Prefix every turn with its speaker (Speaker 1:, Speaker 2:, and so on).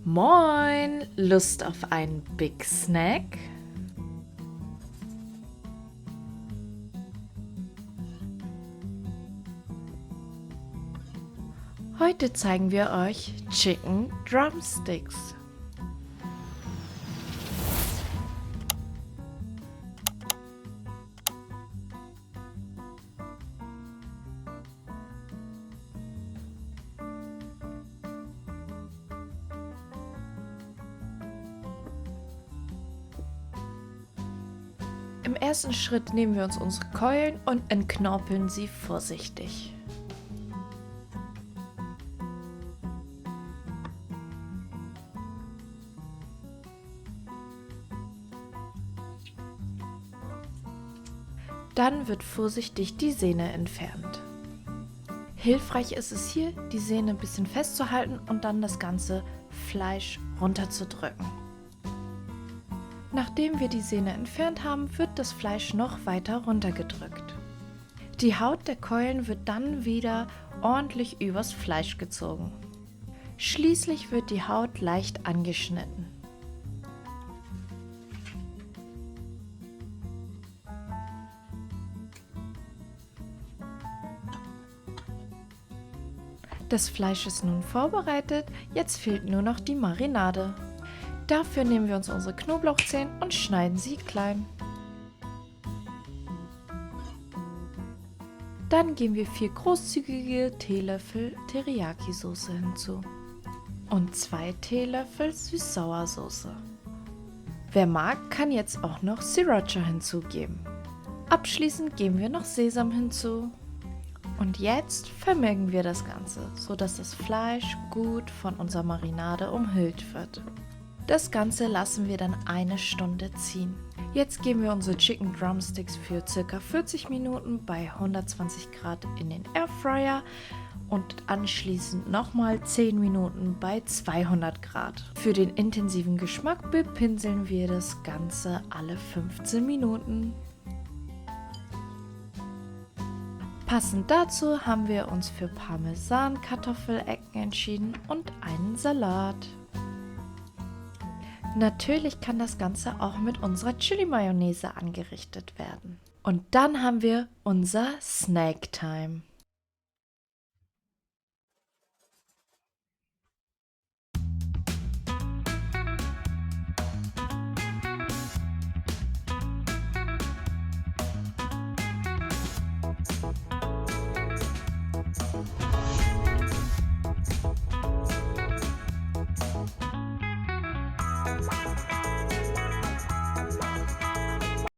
Speaker 1: Moin! Lust auf einen Big Snack? Heute zeigen wir euch Chicken Drumsticks. Im ersten Schritt nehmen wir uns unsere Keulen und entknorpeln sie vorsichtig. Dann wird vorsichtig die Sehne entfernt. Hilfreich ist es hier, die Sehne ein bisschen festzuhalten und dann das ganze Fleisch runterzudrücken. Nachdem wir die Sehne entfernt haben, wird das Fleisch noch weiter runtergedrückt. Die Haut der Keulen wird dann wieder ordentlich übers Fleisch gezogen. Schließlich wird die Haut leicht angeschnitten. Das Fleisch ist nun vorbereitet, jetzt fehlt nur noch die Marinade. Dafür nehmen wir uns unsere Knoblauchzehen und schneiden sie klein. Dann geben wir 4 großzügige Teelöffel Teriyaki-Soße hinzu und 2 Teelöffel Süß-Sauer-Soße. Wer mag, kann jetzt auch noch Sriracha hinzugeben. Abschließend geben wir noch Sesam hinzu. Und jetzt vermengen wir das Ganze, sodass das Fleisch gut von unserer Marinade umhüllt wird. Das Ganze lassen wir dann 1 Stunde ziehen. Jetzt geben wir unsere Chicken Drumsticks für ca. 40 Minuten bei 120 Grad in den Airfryer und anschließend nochmal 10 Minuten bei 200 Grad. Für den intensiven Geschmack bepinseln wir das Ganze alle 15 Minuten. Passend dazu haben wir uns für Parmesan-Kartoffelecken entschieden und einen Salat. Natürlich kann das Ganze auch mit unserer Chili-Mayonnaise angerichtet werden. Und dann haben wir unser Snack Time.